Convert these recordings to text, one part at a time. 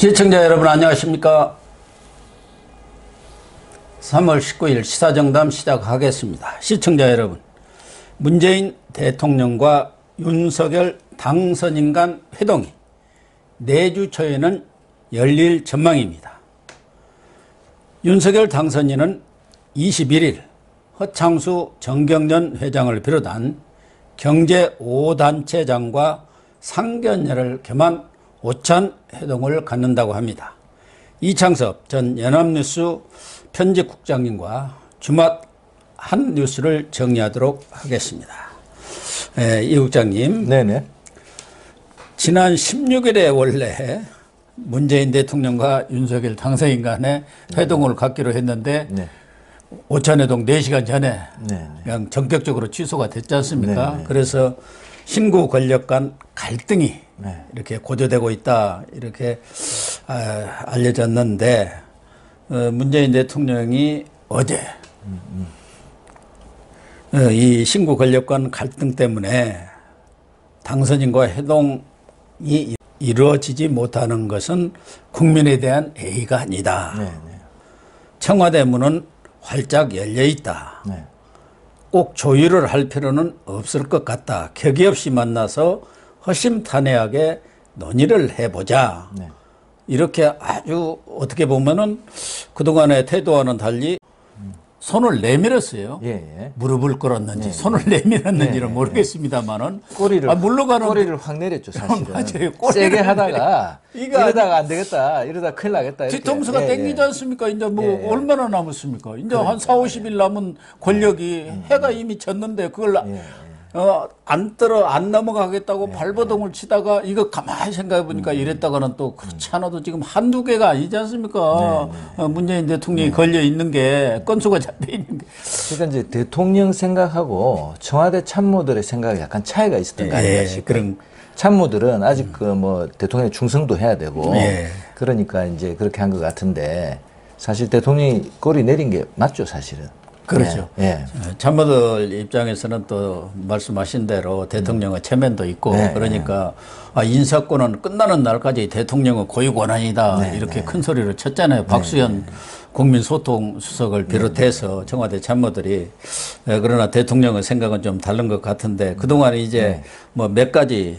시청자 여러분 안녕하십니까. 3월 19일 시사정담 시작하겠습니다. 시청자 여러분, 문재인 대통령과 윤석열 당선인 간 회동이 내주 초에는 열릴 전망입니다. 윤석열 당선인은 21일 허창수 정경련 회장을 비롯한 경제 5단체장과 상견례를 겸한 오찬 회동을 갖는다고 합니다. 이창섭 전 연합뉴스 편집국장님과 주말 한 뉴스를 정리하도록 하겠습니다. 이 국장님, 네네. 지난 16일에 원래 문재인 대통령과 윤석열 당선인 간에 회동을 갖기로 했는데 네. 오찬회동 4시간 전에 네네. 그냥 전격적으로 취소가 됐지 않습니까? 네네. 그래서 신구 권력 간 갈등이 네. 이렇게 고조되고 있다 이렇게 알려졌는데 문재인 대통령이 어제 이 신구 권력 간 갈등 때문에 당선인과 회동이 이루어지지 못하는 것은 국민에 대한 예의가 아니다. 네네. 청와대 문은 활짝 열려 있다. 네. 꼭 조율을 할 필요는 없을 것 같다. 격의 없이 만나서 허심탄회하게 논의를 해보자. 네. 이렇게 아주 어떻게 보면은 그동안의 태도와는 달리 손을 내밀었어요. 예, 예. 무릎을 꿇었는지 네. 손을 내밀었는지는 네. 모르겠습니다만은 꼬리를 물러가는 꼬리를 확 내렸죠 사실은. 맞아요. 세게 하다가 이거 이러다가 안 되겠다. 이러다 큰일 나겠다. 이렇게. 뒤통수가 예, 땡기지 예. 않습니까? 이제 뭐 예, 예. 얼마나 남았습니까? 이제 한 4, 50일 남은 권력이 해가 이미 졌는데 그걸 예. 안 넘어가겠다고 발버둥을 치다가 이거 가만히 생각해 보니까 이랬다가는 또 그렇지 않아도 지금 한두 개가 아니지 않습니까? 문재인 대통령이 걸려 있는 게 건수가 잡혀 있는 게. 그러니까 이제 대통령 생각하고 청와대 참모들의 생각이 약간 차이가 있었던 거 아닌가 싶어요. 그런 참모들은 아직 그 뭐 대통령의 충성도 해야 되고 예. 그러니까 이제 그렇게 한 것 같은데 사실 대통령이 꼬리 내린 게 맞죠 사실은. 그렇죠. 예. 예. 참모들 입장에서는 또 말씀하신 대로 대통령의 체면도 있고 네, 그러니까 인사권은 끝나는 날까지 대통령의 고유 권한이다 네, 이렇게 큰 소리를 쳤잖아요. 박수현 국민소통수석을 비롯해서 청와대 참모들이. 그러나 대통령의 생각은 좀 다른 것 같은데 그동안 이제 뭐 몇 가지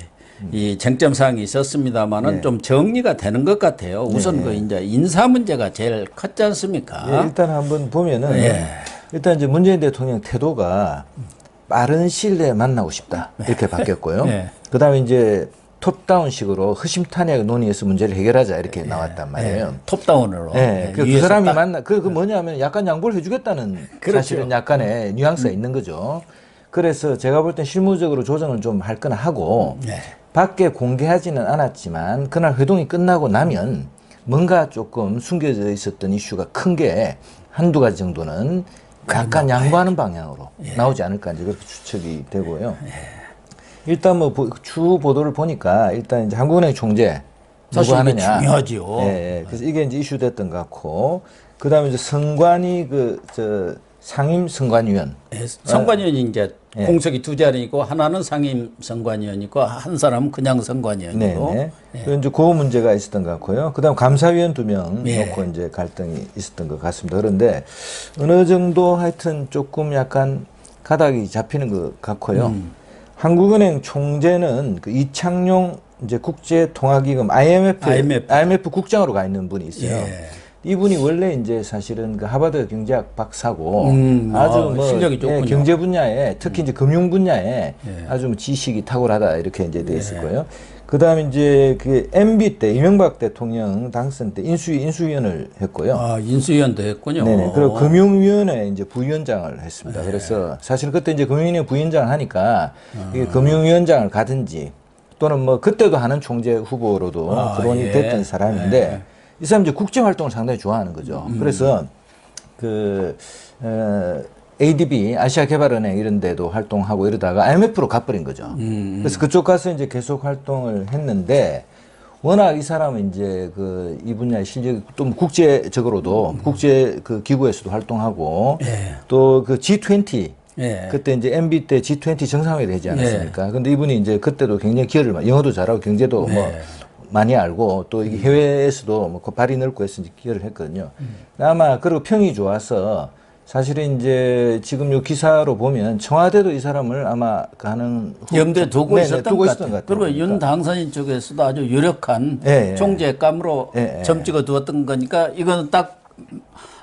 이 쟁점 사항이 있었습니다만은 좀 정리가 되는 것 같아요. 우선 그 이제 인사 문제가 제일 컸지 않습니까? 예, 일단 한번 보면은 일단 이제 문재인 대통령 태도가 빠른 시일 내에 만나고 싶다 이렇게 바뀌었고요. 그다음에 이제 톱다운식으로 허심탄회하게 논의해서 문제를 해결하자 이렇게 나왔단 말이에요. 톱다운으로. 그 사람이 만나 그 뭐냐면 약간 양보를 해주겠다는 그렇죠. 사실은 약간의 뉘앙스가 있는 거죠. 그래서 제가 볼 땐 실무적으로 조정을 좀 할 거나 하고 밖에 공개하지는 않았지만 그날 회동이 끝나고 나면 뭔가 조금 숨겨져 있었던 이슈가 큰 게 한두 가지 정도는 약간 양보하는 방향으로 나오지 않을까 이제 그렇게 추측이 되고요. 일단 뭐 추후 보도를 보니까 일단 이제 한국은행 총재 누구 하느냐. 중요하지요. 그래서 이게 이제 이슈됐던 것 같고 그다음에 이제 선관위 상임 선관위원. 선관위원이 이제 공석이 두 자리이고 하나는 상임 선관위원이고 한 사람은 그냥 선관위원이고. 그 이제 그 문제가 있었던 것 같고요. 그다음 감사위원 2명 놓고 이제 갈등이 있었던 것 같습니다. 그런데 어느 정도 하여튼 조금 약간 가닥이 잡히는 것 같고요. 한국은행 총재는 그 이창용 이제 국제통화기금 IMF 국장으로 가 있는 분이 있어요. 이분이 원래 이제 사실은 그 하버드 경제학 박사고 아주 뭐 실력이 좋군요. 경제 분야에 특히 이제 금융 분야에 아주 뭐 지식이 탁월하다 이렇게 이제 돼 있을 거예요. 그다음에 이제 그 MB 때 이명박 대통령 당선 때 인수위원을 했고요. 인수위원도 했군요. 네네. 그리고 금융위원회 이제 부위원장을 했습니다. 그래서 사실 그때 이제 금융위원회 부위원장을 하니까 이게 금융위원장을 가든지 또는 뭐 그때도 하는 총재 후보로도 거론이 됐던 사람인데 이 사람 이제 국제 활동을 상당히 좋아하는 거죠. 그래서 ADB 아시아개발은행 이런 데도 활동하고 이러다가 IMF로 가버린 거죠. 그래서 그쪽 가서 이제 계속 활동을 했는데 워낙 이 사람은 이제 그 이 분야의 실력이 또 국제적으로도 국제 그 기구에서도 활동하고 또 그 G20 그때 이제 MB 때 G20 정상회의 되지 않았습니까? 근데 이분이 이제 그때도 굉장히 기여를 영어도 잘하고 경제도 뭐 많이 알고 또 이게 해외에서도 뭐 발이 넓고 해서 이제 기여를 했거든요. 아마 그리고 평이 좋아서 사실은 이제 지금 요 기사로 보면 청와대도 이 사람을 아마 가는 염두에 두고 네네, 있었던 두고 것 있었던 같아요. 것 같아요. 그리고 윤 당선인 쪽에서도 아주 유력한 예, 예. 총재감으로 예, 예. 점 찍어 두었던 거니까 이거는 딱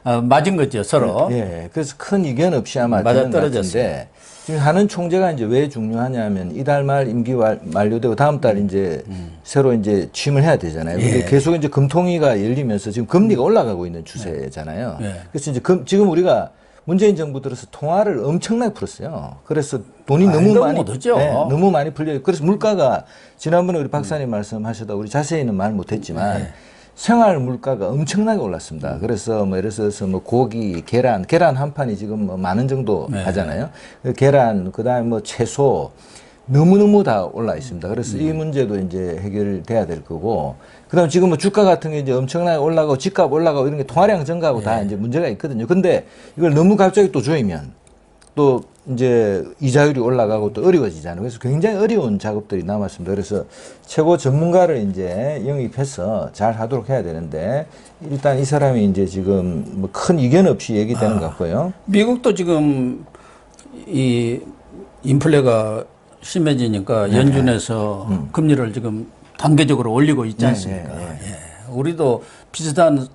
맞은 거죠, 서로. 예, 그래서 큰 이견 없이 아마 맞아 되는 것 떨어졌어요. 같은데 지금 하는 총재가 이제 왜 중요하냐면 이달 말 임기 만료되고 다음 달 이제 새로 이제 취임을 해야 되잖아요. 근데 예. 계속 이제 금통위가 열리면서 지금 금리가 올라가고 있는 추세잖아요. 예. 그래서 이제 지금 우리가 문재인 정부 들어서 통화를 엄청나게 풀었어요. 그래서 돈이 너무 너무 많이 못하죠. 네, 너무 많이 풀려요. 그래서 물가가 지난번에 우리 박사님 말씀하셔다 우리 자세히는 말 못했지만 생활 물가가 엄청나게 올랐습니다. 그래서 뭐 예를 들어서 뭐 고기, 계란 한 판이 지금 뭐 10,000원 정도 하잖아요. 계란, 그다음에 뭐 채소 너무너무 다 올라 있습니다. 그래서 이 문제도 이제 해결돼야 될 거고, 그다음에 지금 뭐 주가 같은 게 이제 엄청나게 올라가고 집값 올라가고 이런 게 통화량 증가하고 다 이제 문제가 있거든요. 근데 이걸 너무 갑자기 또 조이면 또 이제 이자율이 올라가고 또 어려워지잖아요. 그래서 굉장히 어려운 작업들이 남았습니다. 그래서 최고 전문가를 이제 영입해서 잘 하도록 해야 되는데 일단 이 사람이 이제 지금 뭐 큰 이견 없이 얘기되는 것 같고요. 미국도 지금 이 인플레가 심해지니까 연준에서 금리를 지금 단계적으로 올리고 있지 않습니까? 예. 우리도 비슷한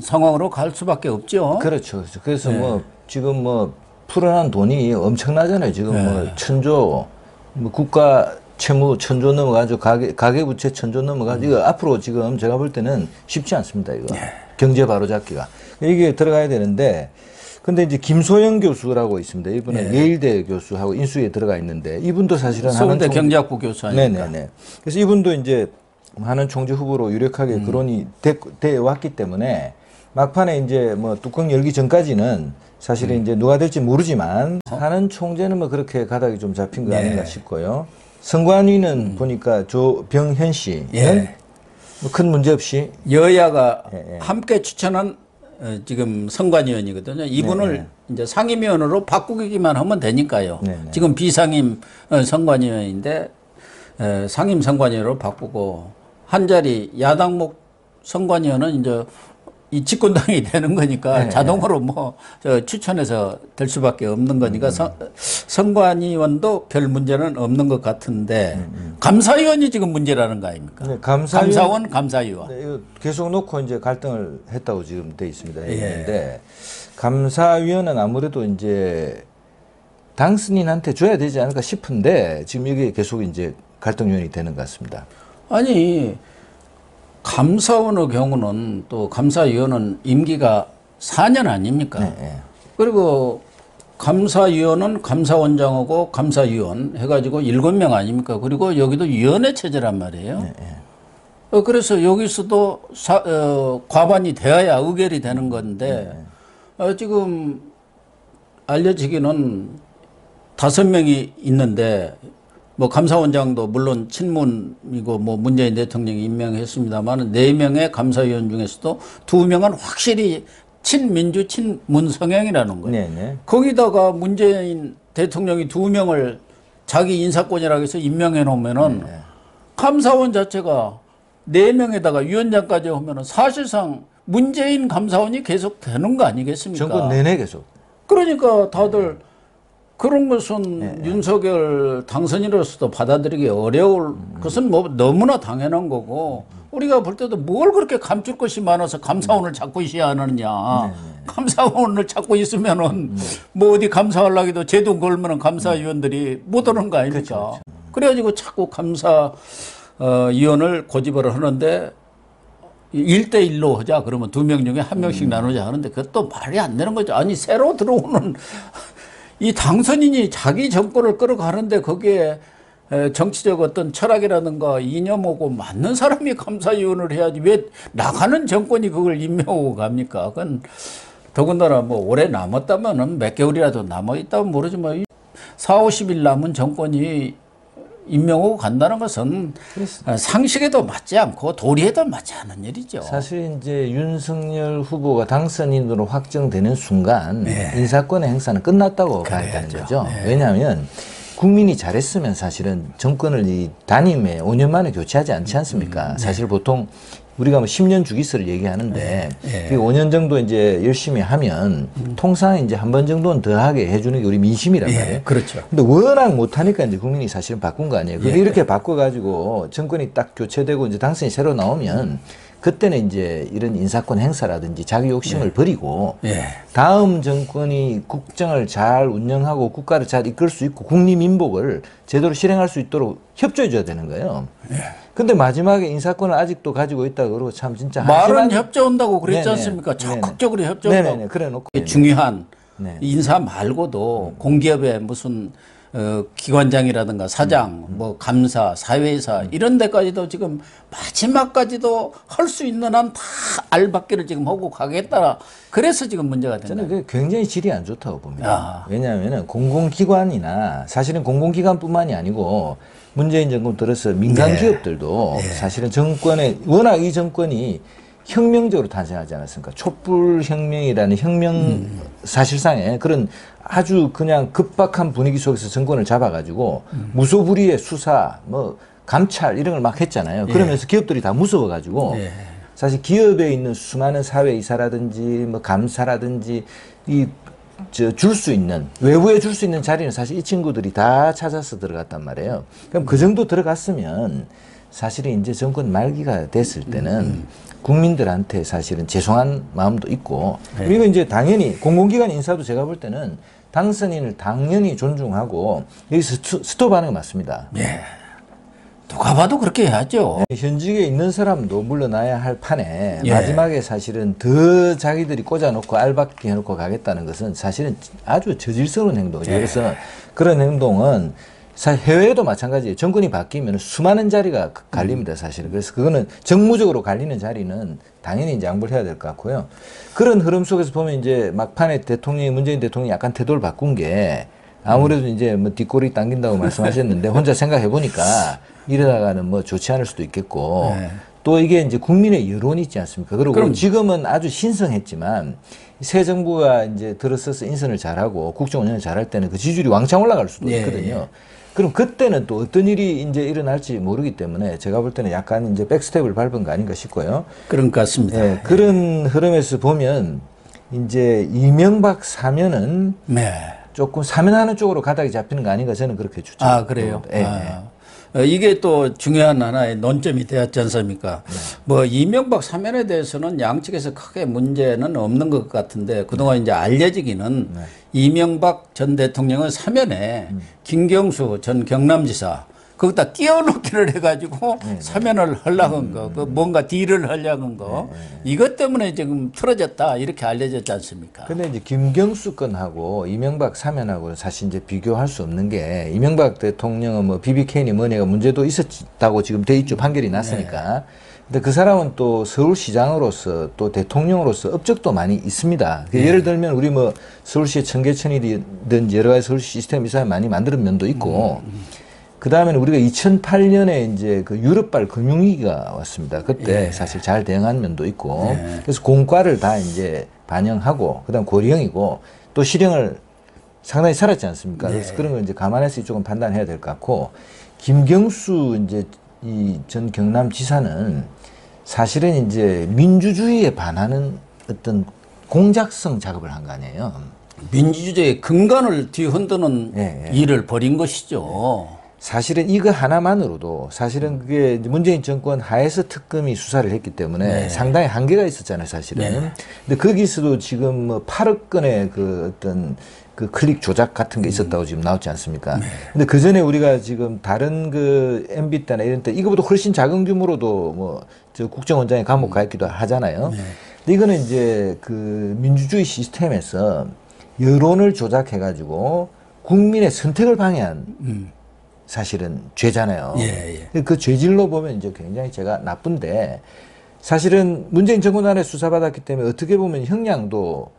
상황으로 갈 수밖에 없죠. 그렇죠. 그래서 뭐 지금 뭐 풀어난 돈이 엄청나잖아요. 지금 뭐 1,000조, 뭐 국가 채무 1,000조 넘어가지고 가계부채 1,000조 넘어가지고 이거 앞으로 지금 제가 볼 때는 쉽지 않습니다. 이거 경제 바로잡기가 이게 들어가야 되는데. 근데 이제 김소영 교수라고 있습니다. 이분은 예일대 교수하고 인수위에 들어가 있는데 이분도 사실은 서울대 경제학부 교수 아닙니까? 네네네. 그래서 이분도 이제 하는 총재 후보로 유력하게 거론이 돼 왔기 때문에 막판에 이제 뭐 뚜껑 열기 전까지는 사실은 이제 누가 될지 모르지만 하는 총재는 뭐 그렇게 가닥이 좀 잡힌 거 아닌가 싶고요. 선관위는 보니까 조병현 씨는 뭐 큰 문제 없이 여야가 함께 추천한 지금 선관위원이거든요. 이분을 이제 상임위원으로 바꾸기만 하면 되니까요. 지금 비상임 선관위원인데 상임 선관위원으로 바꾸고 한 자리 야당목 선관위원은 이제 이 집권당이 되는 거니까 자동으로 뭐 추천해서 될 수밖에 없는 거니까 선관위원도 별 문제는 없는 것 같은데 감사위원이 지금 문제라는 거 아닙니까? 네, 감사원, 감사위원. 네, 이거 계속 놓고 이제 갈등을 했다고 지금 돼 있습니다. 근데 감사위원은 아무래도 이제 당선인한테 줘야 되지 않을까 싶은데 지금 이게 계속 이제 갈등 요인이 되는 것 같습니다. 아니. 감사원의 경우는 또 감사위원은 임기가 4년 아닙니까? 그리고 감사위원은 감사원장하고 감사위원 해가지고 7명 아닙니까? 그리고 여기도 위원회 체제란 말이에요. 그래서 여기서도 과반이 되어야 의결이 되는 건데 지금 알려지기는 5명이 있는데 뭐 감사원장도 물론 친문이고 뭐 문재인 대통령이 임명했습니다만 4명의 감사위원 중에서도 2명은 확실히 친민주 친문 성향이라는 거예요. 거기다가 문재인 대통령이 2명을 자기 인사권이라고 해서 임명해 놓으면은 감사원 자체가 4명에다가 위원장까지 하면은 사실상 문재인 감사원이 계속 되는 거 아니겠습니까? 정권 내내 계속. 그러니까 다들 그런 것은 윤석열 당선인으로서도 받아들이기 어려울 것은 뭐 너무나 당연한 거고 우리가 볼 때도 뭘 그렇게 감출 것이 많아서 감사원을 찾고 있어야 하느냐. 감사원을 찾고 있으면은 뭐 어디 감사하려고 해도 제도 걸면은 감사위원들이 못 오는 거 아닙니까? 그래가지고 자꾸 감사위원을 고집을 하는데 1대1로 하자. 그러면 2명 중에 1명씩 나누자 하는데 그것도 말이 안 되는 거죠. 아니 새로 들어오는 이 당선인이 자기 정권을 끌어가는데 거기에 정치적 어떤 철학이라든가 이념하고 맞는 사람이 감사위원을 해야지 왜 나가는 정권이 그걸 임명하고 갑니까? 그건 더군다나 뭐 오래 남았다면은 몇 개월이라도 남아있다면 모르지만 4, 50일 남은 정권이 임명하고 간다는 것은 상식에도 맞지 않고 도리에도 맞지 않은 일이죠. 사실 이제 윤석열 후보가 당선인으로 확정되는 순간 인사권의 행사는 끝났다고 봐야 되는 거죠. 왜냐하면 국민이 잘했으면 사실은 정권을 이 단임에 5년 만에 교체하지 않지 않습니까? 사실 보통 우리가 뭐 10년 주기설을 얘기하는데 그 5년 정도 이제 열심히 하면 통상 이제 한 번 정도는 더 하게 해주는 게 우리 민심이란 말이에요. 그렇죠. 근데 워낙 못하니까 이제 국민이 사실은 바꾼 거 아니에요. 근데 이렇게 바꿔가지고 정권이 딱 교체되고 이제 당선이 새로 나오면 그때는 이제 이런 인사권 행사라든지 자기 욕심을 버리고 다음 정권이 국정을 잘 운영하고 국가를 잘 이끌 수 있고 국리민복을 제대로 실행할 수 있도록 협조해 줘야 되는 거예요. 근데 마지막에 인사권을 아직도 가지고 있다 그러고 참 진짜 말은 협조한다고 그랬지 네네. 않습니까? 네네. 적극적으로 협조한다고. 네네. 그래 놓고 중요한 네. 인사 말고도 공기업의 무슨 기관장이라든가 사장, 뭐 감사, 사회이사 이런 데까지도 지금 마지막까지도 할 수 있는 한 다 알박기를 지금 하고 가겠다. 그래서 지금 문제가 된다. 저는 그게 굉장히 질이 안 좋다고 봅니다. 왜냐하면 공공기관이나 사실은 공공기관뿐만이 아니고 문재인 정권 들어서 민간 기업들도 사실은 정권에 워낙 이 정권이 혁명적으로 탄생하지 않았습니까? 촛불혁명이라는 혁명 사실상의 그런 아주 그냥 급박한 분위기 속에서 정권을 잡아가지고 무소불위의 수사, 뭐 감찰 이런 걸 막 했잖아요. 그러면서 기업들이 다 무서워가지고 사실 기업에 있는 수많은 사회이사라든지 뭐 감사라든지 줄 수 있는 외부에 줄 수 있는 자리는 사실 이 친구들이 다 찾아서 들어갔단 말이에요. 그럼 그 정도 들어갔으면 사실은 이제 정권 말기가 됐을 때는 국민들한테 사실은 죄송한 마음도 있고 그리고 이제 당연히 공공기관 인사도 제가 볼 때는 당선인을 당연히 존중하고 여기서 스톱하는 게 맞습니다. 누가 봐도 그렇게 해야죠. 현직에 있는 사람도 물러나야 할 판에 마지막에 사실은 더 자기들이 꽂아놓고 알박기 해놓고 가겠다는 것은 사실은 아주 저질스러운 행동이죠. 그래서 그런 행동은 해외에도 마찬가지예요. 정권이 바뀌면 수많은 자리가 갈립니다, 사실은. 그래서 그거는 정무적으로 갈리는 자리는 당연히 이제 양보를 해야 될 것 같고요. 그런 흐름 속에서 보면 이제 막판에 문재인 대통령이 약간 태도를 바꾼 게 아무래도 이제 뭐 뒷골이 당긴다고 말씀하셨는데 혼자 생각해 보니까 이러다가는 뭐 좋지 않을 수도 있겠고 또 이게 이제 국민의 여론이 있지 않습니까? 그리고 그럼 지금은 아주 신성했지만 새 정부가 이제 들어서서 인선을 잘하고 국정 운영을 잘할 때는 그 지지율이 왕창 올라갈 수도 있거든요. 그럼 그때는 또 어떤 일이 이제 일어날지 모르기 때문에 제가 볼 때는 약간 이제 백스텝을 밟은 거 아닌가 싶고요. 그런 것 같습니다. 그런 흐름에서 보면 이제 이명박 사면은 조금 사면하는 쪽으로 가닥이 잡히는 거 아닌가 저는 그렇게 추측합니다. 아, 그래요? 이게 또 중요한 하나의 논점이 되었지 않습니까? 뭐 이명박 사면에 대해서는 양측에서 크게 문제는 없는 것 같은데 그동안 이제 알려지기는 이명박 전 대통령의 사면에 김경수 전 경남지사 거기다 끼워넣기를 해가지고 사면을 하려고 한 거, 그 뭔가 딜을 하려고 한 거, 이것 때문에 지금 틀어졌다 이렇게 알려졌지 않습니까? 근데 이제 김경수 건하고 이명박 사면하고 사실 이제 비교할 수 없는 게 이명박 대통령은 뭐 BBK니 뭐니가 문제도 있었다고 지금 돼 있죠. 판결이 났으니까. 근데 그 사람은 또 서울시장으로서 또 대통령으로서 업적도 많이 있습니다. 예를 들면 우리 뭐 서울시의 청계천이든 여러 가지 서울시 시스템 이 사람이 많이 만드는 면도 있고 그 다음에는 우리가 2008년에 이제 그 유럽발 금융위기가 왔습니다. 그때 사실 잘 대응한 면도 있고 그래서 공과를 다 이제 반영하고 그다음 고령이고 또 실형을 상당히 살았지 않습니까? 그래서 그런 걸 이제 감안해서 조금 판단해야 될 것 같고 김경수 이제 이 전 경남지사는 사실은 이제 민주주의에 반하는 어떤 공작성 작업을 한 거 아니에요. 민주주의의 근간을 뒤흔드는 일을 벌인 것이죠. 사실은 이거 하나만으로도 사실은 그게 문재인 정권 하에서 특검이 수사를 했기 때문에 상당히 한계가 있었잖아요, 사실은. 근데 거기서도 지금 뭐 8억 건의 그 어떤 그 클릭 조작 같은 게 있었다고 지금 나왔지 않습니까? 근데 그 전에 우리가 지금 다른 그 MB 때나 이런 때 이거보다 훨씬 작은 규모로도 뭐 저 국정원장에 감옥 가 있기도 하잖아요. 근데 이거는 이제 그 민주주의 시스템에서 여론을 조작해가지고 국민의 선택을 방해한 사실은 죄잖아요. 그 죄질로 보면 이제 굉장히 제가 나쁜데 사실은 문재인 정권 안에 수사받았기 때문에 어떻게 보면 형량도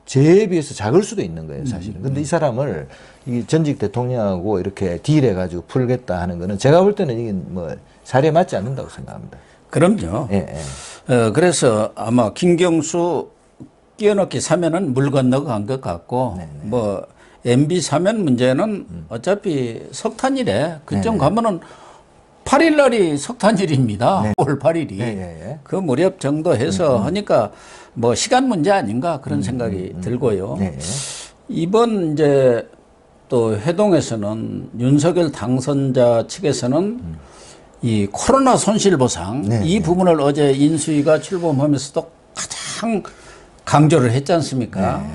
죄에 비해서 작을 수도 있는 거예요, 사실은. 근데 이 사람을 이 전직 대통령하고 이렇게 딜해가지고 풀겠다 하는 거는 제가 볼 때는 이게 뭐 사례에 맞지 않는다고 생각합니다. 그럼요. 그래서 아마 김경수 끼워넣기 사면은 물 건너간 것 같고 뭐 MB 사면 문제는 어차피 석탄일에 그쯤 가면은 8일 날이 석탄일입니다. 5월 8일이. 그 무렵 정도 해서 하니까 뭐 시간 문제 아닌가 그런 생각이 들고요. 이번 이제 또 회동에서는 윤석열 당선자 측에서는 이 코로나 손실보상 이 부분을 어제 인수위가 출범하면서도 가장 강조를 했지 않습니까?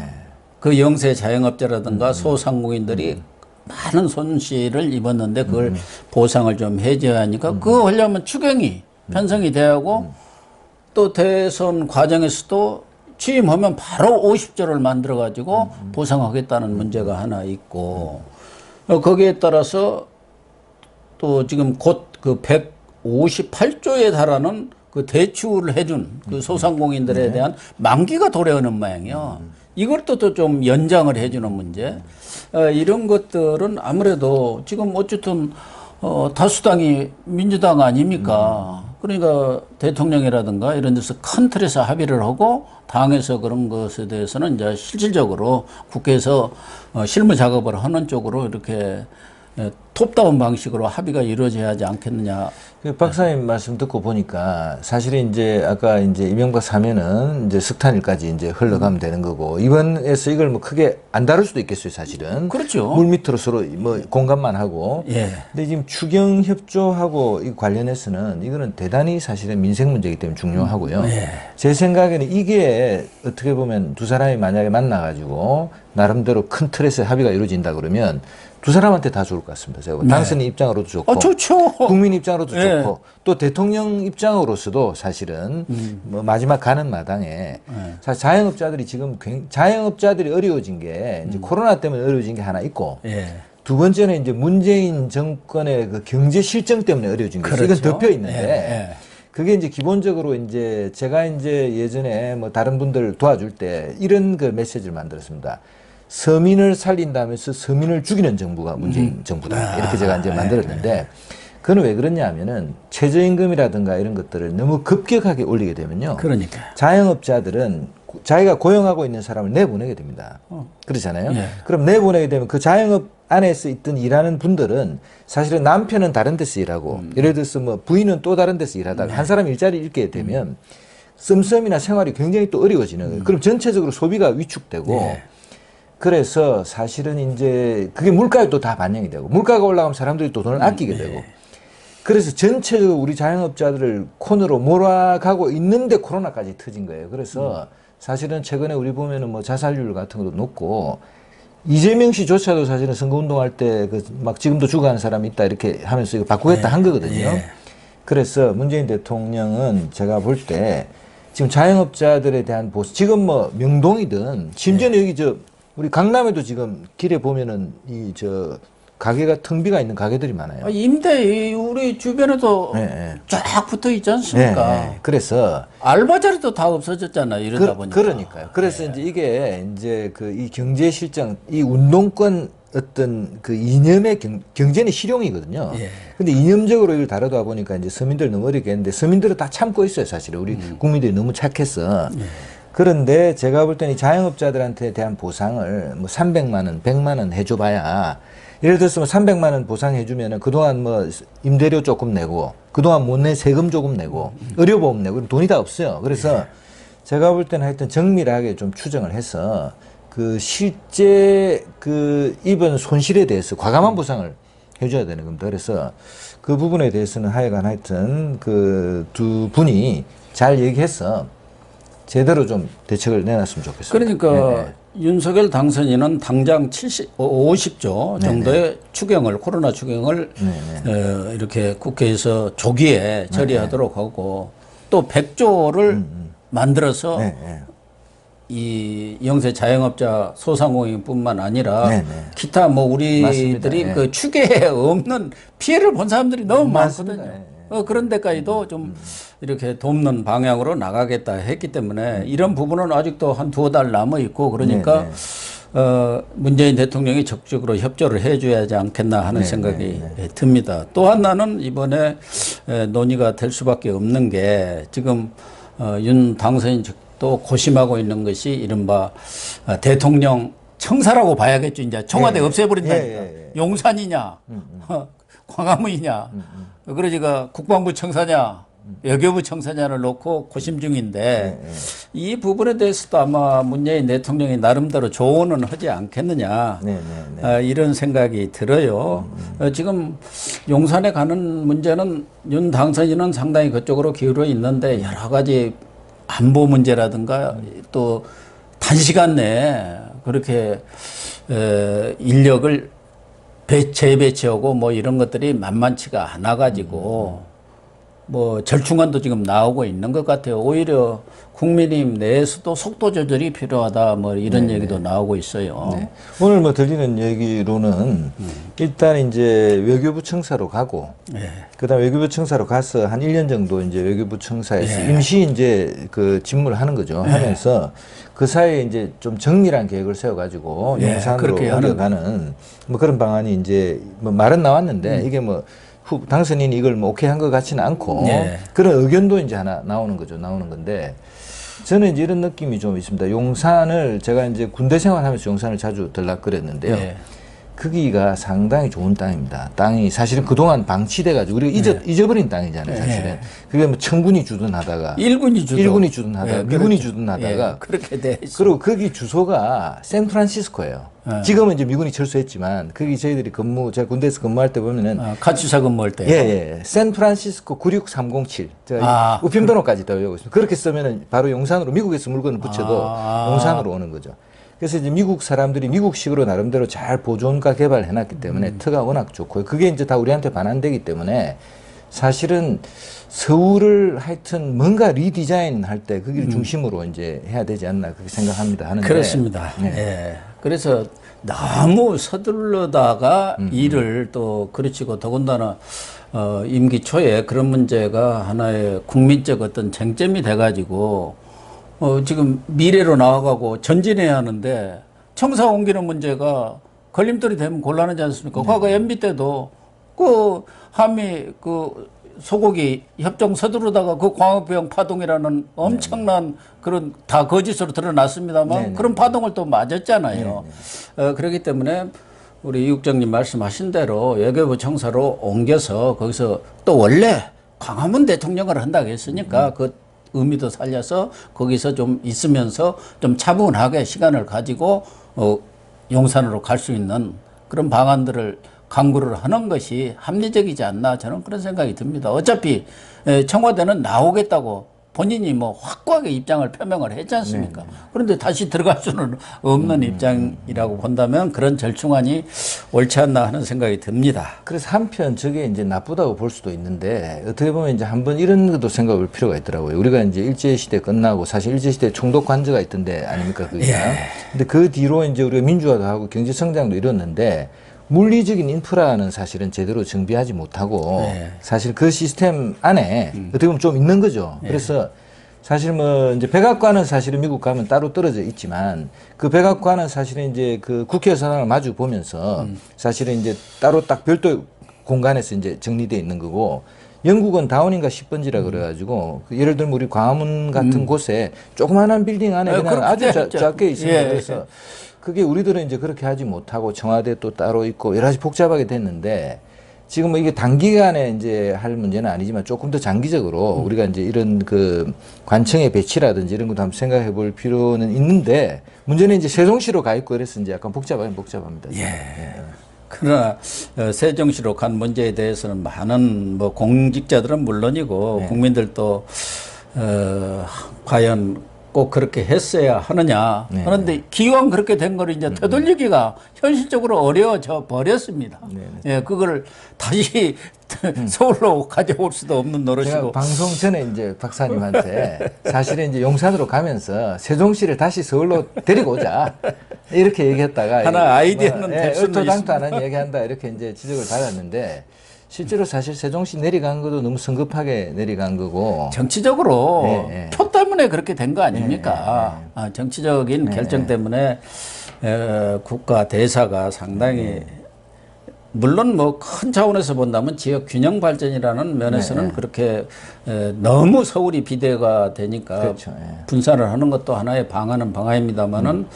그 영세 자영업자라든가 소상공인들이 많은 손실을 입었는데 그걸 보상을 좀 해줘야 하니까 그거 하려면 추경이 편성이 돼야 하고 또 대선 과정에서도 취임하면 바로 50조를 만들어 가지고 보상하겠다는 문제가 하나 있고 거기에 따라서 또 지금 곧 그 158조에 달하는 그 대출을 해준 그 소상공인들에 대한 만기가 도래하는 모양이요. 이걸 또 좀 연장을 해주는 문제. 이런 것들은 아무래도 지금 어쨌든 다수당이 민주당 아닙니까? 그러니까 대통령이라든가 이런 데서 큰 틀에서 합의를 하고 당에서 그런 것에 대해서는 이제 실질적으로 국회에서 실무 작업을 하는 쪽으로 이렇게 톱다운 방식으로 합의가 이루어져야 하지 않겠느냐. 그 박사님 말씀 듣고 보니까 사실은 이제 아까 이제 이명박 사면은 이제 석탄일까지 이제 흘러가면 되는 거고 이번에서 이걸 뭐 크게 안 다룰 수도 있겠어요, 사실은. 그렇죠. 물 밑으로 서로 뭐 공감만 하고. 예. 근데 지금 추경 협조하고 이 관련해서는 이거는 대단히 사실은 민생 문제이기 때문에 중요하고요. 예. 제 생각에는 이게 어떻게 보면 두 사람이 만약에 만나가지고 나름대로 큰 틀에서 합의가 이루어진다 그러면 두 사람한테 다 좋을 것 같습니다. 제가 당선인 입장으로도 좋고, 좋죠. 국민 입장으로도 예. 좋고, 또 대통령 입장으로서도 사실은 뭐 마지막 가는 마당에 사실 자영업자들이 지금 자영업자들이 어려워진 게 이제 코로나 때문에 어려워진 게 하나 있고, 두 번째는 이제 문재인 정권의 그 경제 실정 때문에 어려워진 거죠. 그렇죠. 이건 덮여 있는데. 그게 이제 기본적으로 이제 제가 이제 예전에 뭐 다른 분들 도와줄 때 이런 그 메시지를 만들었습니다. 서민을 살린다면서 서민을 죽이는 정부가 문재인 정부다. 이렇게 제가 이제 만들었는데 그건 왜 그러냐 하면은 최저임금이라든가 이런 것들을 너무 급격하게 올리게 되면요. 그러니까. 자영업자들은 자기가 고용하고 있는 사람을 내보내게 됩니다. 그렇잖아요. 그럼 내보내게 되면 그 자영업 안에서 있던 일하는 분들은 사실은 남편은 다른 데서 일하고 예를 들어서 뭐 부인은 또 다른 데서 일하다가 한 사람 일자리 잃게 되면 씀씀이나 생활이 굉장히 또 어려워지는 거예요. 그럼 전체적으로 소비가 위축되고 그래서 사실은 이제 그게 물가에 또 다 반영이 되고 물가가 올라가면 사람들이 또 돈을 아끼게 되고 그래서 전체적으로 우리 자영업자들을 코너로 몰아가고 있는데 코로나까지 터진 거예요. 그래서 사실은 최근에 우리 보면은 뭐 자살률 같은 것도 높고 이재명 씨조차도 사실은 선거운동할 때 그 막 지금도 죽어가는 사람이 있다 이렇게 하면서 이거 바꾸겠다 한 거거든요. 그래서 문재인 대통령은 제가 볼 때 지금 자영업자들에 대한 보수 지금 뭐 명동이든 심지어는 여기 저 우리 강남에도 지금 길에 보면은 이 저 가게가 텅 비가 있는 가게들이 많아요. 임대 우리 주변에도 쫙 붙어 있지 않습니까? 그래서 알바 자리도 다 없어졌잖아요. 이러다 보니까. 그러니까요. 그래서 이제 이게 이제 그 이 경제 실정, 이 운동권 어떤 그 이념의 경제는 실용이거든요. 근데 이념적으로 이걸 다루다 보니까 이제 서민들 너무 어렵게 했는데 서민들은 다 참고 있어요. 사실은 우리 국민들이 너무 착해서. 그런데 제가 볼 때는 자영업자들한테 대한 보상을 뭐 300만 원, 100만 원 해줘봐야 예를 들어서 뭐 300만 원 보상해주면은 그동안 뭐 임대료 조금 내고 그동안 못 낸 세금 조금 내고 의료보험 내고 그럼 돈이 다 없어요. 그래서 제가 볼 때는 하여튼 정밀하게 좀 추정을 해서 그 실제 그 입은 손실에 대해서 과감한 보상을 해줘야 되는 겁니다. 그래서 그 부분에 대해서는 하여간 그 두 분이 잘 얘기해서 제대로 좀 대책을 내놨으면 좋겠습니다. 그러니까 윤석열 당선인은 당장 50조 정도의 추경을 코로나 추경을 이렇게 국회에서 조기에 처리하도록 하고 또 100조를 만들어서 이 영세 자영업자 소상공인뿐만 아니라 기타 뭐 우리들이 그 추계에 없는 피해를 본 사람들이 너무 많거든요. 그런 데까지도 좀 이렇게 돕는 방향으로 나가겠다 했기 때문에 이런 부분은 아직도 한 두어 달 남아 있고 그러니까 문재인 대통령이 적극적으로 협조를 해줘야 하지 않겠나 하는 생각이 듭니다. 또 하나는 이번에 논의가 될 수밖에 없는 게 지금 윤 당선인 측도 고심하고 있는 것이 이른바 대통령 청사라고 봐야겠죠. 이제 청와대 예. 없애버린다니까. 예. 용산이냐, 광화문이냐, 그러지가 국방부 청사냐, 외교부 청사냐를 놓고 고심 중인데 이 부분에 대해서도 아마 문재인 대통령이 나름대로 조언은 하지 않겠느냐 이런 생각이 들어요. 지금 용산에 가는 문제는 윤 당선인은 상당히 그쪽으로 기울어 있는데 여러 가지 안보 문제라든가 또 단시간 내에 그렇게 인력을 재배치하고 뭐 이런 것들이 만만치가 않아 가지고 뭐 절충안도 지금 나오고 있는 것 같아요. 오히려 국민의힘 내에서도 속도 조절이 필요하다 뭐 이런 얘기도 나오고 있어요. 네. 오늘 뭐 들리는 얘기로는 일단 이제 외교부 청사로 가고 그다음에 외교부 청사로 가서 한 1년 정도 이제 외교부 청사에서 임시 이제 그 집무를 하는 거죠. 하면서 그 사이에 이제 좀 정밀한 계획을 세워가지고 용산으로 옮겨가는 뭐 그런 방안이 이제 뭐 말은 나왔는데 이게 뭐 당선인이 이걸 뭐 오케이 한 것 같지는 않고 그런 의견도 이제 하나 나오는 거죠. 나오는 건데 저는 이제 이런 느낌이 좀 있습니다. 용산을 제가 이제 군대 생활하면서 용산을 자주 들락거렸는데요. 거기가 상당히 좋은 땅입니다. 땅이 사실은 그동안 방치돼가지고 우리가 잊어버린 땅이잖아요. 사실은 그게 뭐 청군이 주둔 하다가 일군이 주둔 하다가 미군이 주둔 하다가 그렇게 돼 있어요. 그리고 거기 주소가 샌프란시스코예요. 지금은 이제 미군이 철수했지만 거기 저희들이 제가 군대에서 근무할 때 보면은 카츄사 근무할 때 샌프란시스코 96307 제가 우편번호까지 다 외우고 있습니다. 그렇게 쓰면은 바로 용산으로 미국에서 물건을 붙여도 용산으로 오는 거죠. 그래서 이제 미국 사람들이 미국식으로 나름대로 잘 보존과 개발해 놨기 때문에 터가 워낙 좋고요. 그게 이제 다 우리한테 반환되기 때문에 사실은 서울을 하여튼 뭔가 리디자인 할 때 거기를 중심으로 이제 해야 되지 않나 그렇게 생각합니다. 하는데. 그렇습니다. 그래서 너무 서둘러다가 일을 또 그르치고 더군다나 임기 초에 그런 문제가 하나의 국민적 어떤 쟁점이 돼가지고 지금 미래로 나아가고 전진해야 하는데 청사 옮기는 문제가 걸림돌이 되면 곤란하지 않습니까? 과거 MB 때도 그 한미 그 소고기 협정 서두르다가 그 광우병 파동이라는 엄청난 그런 다 거짓으로 드러났습니다만 그런 파동을 또 맞았잖아요. 그렇기 때문에 우리 이국장님 말씀하신 대로 외교부 청사로 옮겨서 거기서 또 원래 광화문 대통령을 한다고 했으니까 그 의미도 살려서 거기서 좀 있으면서 좀 차분하게 시간을 가지고 용산으로 갈 수 있는 그런 방안들을 강구를 하는 것이 합리적이지 않나 저는 그런 생각이 듭니다. 어차피 청와대는 나오겠다고 본인이 뭐 확고하게 입장을 표명을 했지 않습니까? 그런데 다시 들어갈 수는 없는 입장이라고 본다면 그런 절충안이 옳지 않나 하는 생각이 듭니다. 그래서 한편 저게 이제 나쁘다고 볼 수도 있는데 어떻게 보면 이제 한번 이런 것도 생각해 볼 필요가 있더라고요. 우리가 이제 일제시대 끝나고 사실 일제시대 총독 관저가 있던데 아닙니까? 그게. 근데 그 뒤로 이제 우리가 민주화도 하고 경제성장도 이뤘는데 물리적인 인프라는 사실은 제대로 정비하지 못하고 사실 그 시스템 안에 어떻게 보면 좀 있는 거죠. 그래서 사실 뭐 이제 백악관은 사실은 미국 가면 따로 떨어져 있지만 그 백악관은 사실은 이제 그 국회 사장을 마주 보면서 사실은 이제 따로 딱 별도 공간에서 이제 정리되어 있는 거고 영국은 다운인가 10번지라 그래가지고 예를 들면 우리 광화문 같은 곳에 조그마한 빌딩 안에 그냥 아주 작게 있습니다. 그래서 그게 우리들은 이제 그렇게 하지 못하고 청와대 또 따로 있고 여러 가지 복잡하게 됐는데 지금 뭐 이게 단기간에 이제 할 문제는 아니지만 조금 더 장기적으로 우리가 이제 이런 그 관청의 배치라든지 이런 것도 한번 생각해 볼 필요는 있는데 문제는 이제 세종시로 가 있고 그래서 이제 약간 복잡합니다. 그러나 세종시로 간 문제에 대해서는 많은 뭐 공직자들은 물론이고 국민들도 과연 꼭 그렇게 했어야 하느냐 하는데 기왕 그렇게 된 거를 이제 되돌리기가 현실적으로 어려워져 버렸습니다. 그걸 다시 서울로 가져올 수도 없는 노릇이고. 제가 방송 전에 이제 박사님한테 사실은 이제 용산으로 가면서 세종시를 다시 서울로 데리고 오자 이렇게 얘기했다가 하나 아이디어는 될 수는 얼토당토 않은 얘기한다 이렇게 이제 지적을 받았는데. 실제로 사실 세종시 내려간 것도 너무 성급하게 내려간 거고 정치적으로 표 때문에 그렇게 된 거 아닙니까? 정치적인 결정 때문에 국가 대사가 상당히 물론 뭐 큰 차원에서 본다면 지역 균형 발전이라는 면에서는 그렇게 너무 서울이 비대가 되니까 그렇죠. 분산을 하는 것도 하나의 방안은 방안입니다만은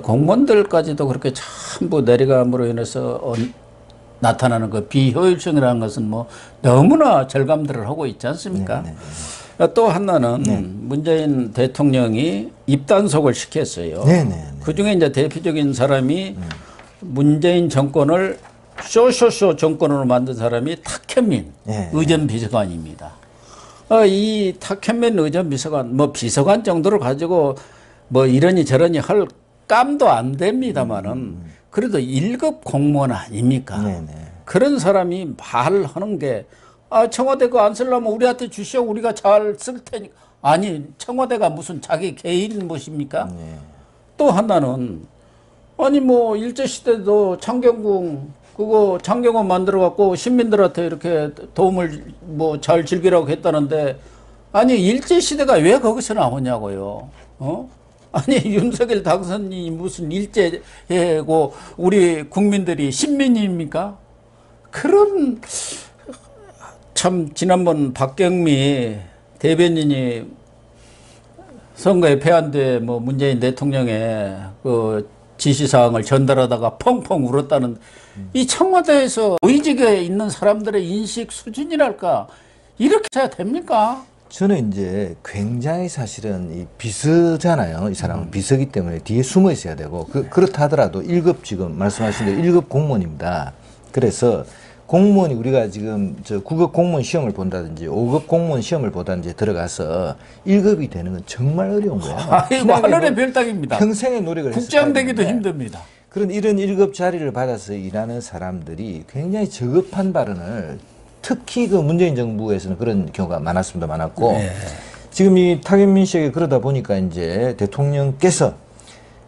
공무원들까지도 그렇게 전부 내리감으로 인해서 나타나는 그 비효율성이라는 것은 뭐 너무나 절감들을 하고 있지 않습니까? 또 하나는 문재인 대통령이 입단속을 시켰어요. 그 중에 이제 대표적인 사람이 문재인 정권을 쇼쇼쇼 정권으로 만든 사람이 탁현민 의전 비서관입니다. 이 탁현민 의전 비서관, 뭐 비서관 정도를 가지고 뭐 이러니 저러니 할 깜도 안 됩니다만은 그래도 1급 공무원 아닙니까? 그런 사람이 말하는 게 청와대 거 안 쓰려면 우리한테 주시오. 우리가 잘 쓸 테니까. 아니, 청와대가 무슨 자기 개인 무엇입니까? 또 하나는 아니 뭐 일제시대도 창경궁 그거 창경원 만들어 갖고 시민들한테 이렇게 도움을 뭐 잘 즐기라고 했다는데 아니 일제시대가 왜 거기서 나오냐고요. 아니 윤석열 당선인이 무슨 일제고 우리 국민들이 신민입니까? 그런 참 지난번 박경미 대변인이 선거에 패한데 뭐 문재인 대통령의 그 지시사항을 전달하다가 펑펑 울었다는 이 청와대에서 의직에 있는 사람들의 인식 수준이랄까 이렇게 해야 됩니까? 저는 이제 굉장히 사실은 이 비서잖아요. 이 사람은 비서기 때문에 뒤에 숨어 있어야 되고 그렇다 하더라도 1급 지금 말씀하신 대로 1급 공무원입니다. 그래서 공무원이 우리가 지금 저 9급 공무원 시험을 본다든지 5급 공무원 시험을 보다든지 들어가서 1급이 되는 건 정말 어려운 거예요. 이거 하늘의 별따기입니다. 평생의 노력을 했을 국장되기도 힘듭니다. 그런 이런 1급 자리를 받아서 일하는 사람들이 굉장히 저급한 발언을 특히 그 문재인 정부에서는 그런 경우가 많았고 지금 이 탁현민 씨에게 그러다 보니까 이제 대통령께서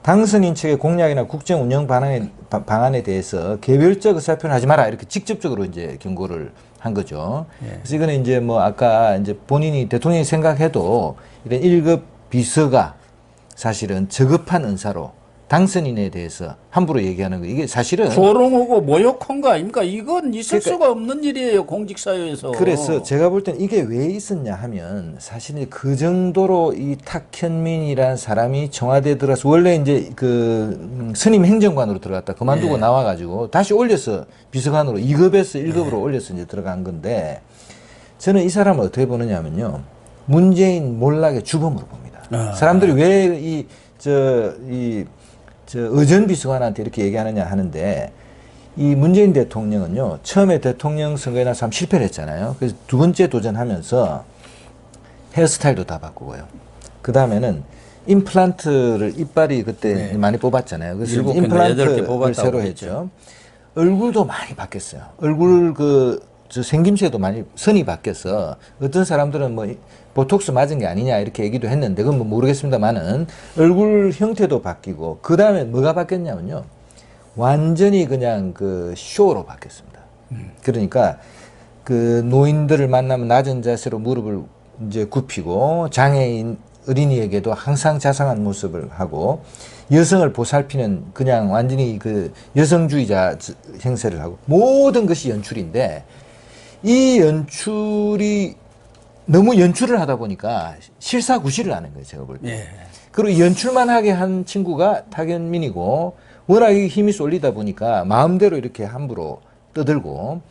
당선인 측의 공약이나 국정 운영 방안에 대해서 개별적 의사표현 하지 마라 이렇게 직접적으로 이제 경고를 한 거죠. 그래서 이거는 이제 뭐 아까 이제 본인이 대통령이 생각해도 이런 1급 비서가 사실은 저급한 은사로 당선인에 대해서 함부로 얘기하는 거 이게 사실은 조롱하고 모욕한 거 아닙니까? 이건 있을 수가 없는 일이에요. 공직사회에서. 그래서 제가 볼 땐 이게 왜 있었냐 하면 사실 그 정도로 이 탁현민이라는 사람이 청와대에 들어가서 원래 이제 그 선임 행정관으로 들어갔다 그만두고 나와가지고 다시 올려서 비서관으로 2급에서 1급으로 올려서 이제 들어간 건데 저는 이 사람을 어떻게 보느냐 하면요. 문재인 몰락의 주범으로 봅니다. 사람들이 왜 저 의전 비서관한테 이렇게 얘기하느냐 하는데 이 문재인 대통령은요 처음에 대통령 선거에 나서 한번 실패를 했잖아요. 그래서 두 번째 도전하면서 헤어스타일도 다 바꾸고요. 그 다음에는 임플란트를 이빨이 그때 많이 뽑았잖아요. 그래서 임플란트를 새로 했죠. 얼굴도 많이 바뀌었어요. 얼굴 저 생김새도 많이 선이 바뀌어서 어떤 사람들은 뭐 보톡스 맞은 게 아니냐 이렇게 얘기도 했는데 그건 뭐 모르겠습니다만은 얼굴 형태도 바뀌고 그 다음에 뭐가 바뀌었냐면요 완전히 그냥 그 쇼로 바뀌었습니다. 그러니까 그 노인들을 만나면 낮은 자세로 무릎을 이제 굽히고 장애인 어린이에게도 항상 자상한 모습을 하고 여성을 보살피는 그냥 완전히 그 여성주의자 행세를 하고 모든 것이 연출인데 이 연출이 너무 연출을 하다 보니까 실사구실을 하는 거예요, 제가 볼 때. 그리고 연출만 하게 한 친구가 탁현민이고 워낙 힘이 쏠리다 보니까 마음대로 이렇게 함부로 떠들고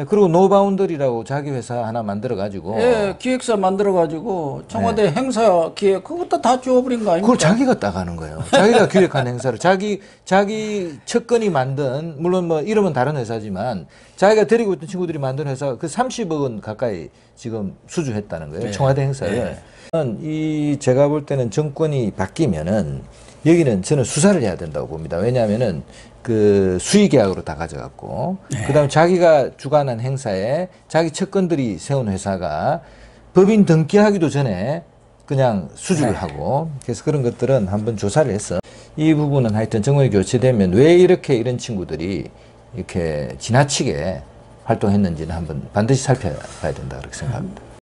그리고 노바운더리라고 자기 회사 하나 만들어가지고 기획사 만들어가지고 청와대 행사 기획 그것도 다 주워버린 거 아닙니까? 그걸 자기가 따가는 거예요. 자기가 기획한 행사를 자기 측근이 만든 물론 뭐 이름은 다른 회사지만 자기가 데리고 있던 친구들이 만든 회사 그 30억 원 가까이 지금 수주했다는 거예요. 청와대 행사를. 이 제가 볼 때는 정권이 바뀌면은 여기는 저는 수사를 해야 된다고 봅니다. 왜냐하면은 그 수의계약으로 다 가져갔고 그다음에 자기가 주관한 행사에 자기 측근들이 세운 회사가 법인 등기하기도 전에 그냥 수주를 하고 그래서 그런 것들은 한번 조사를 했어. 이 부분은 하여튼 정권이 교체되면 왜 이렇게 이런 친구들이 이렇게 지나치게 활동했는지는 한번 반드시 살펴봐야 된다 그렇게 생각합니다.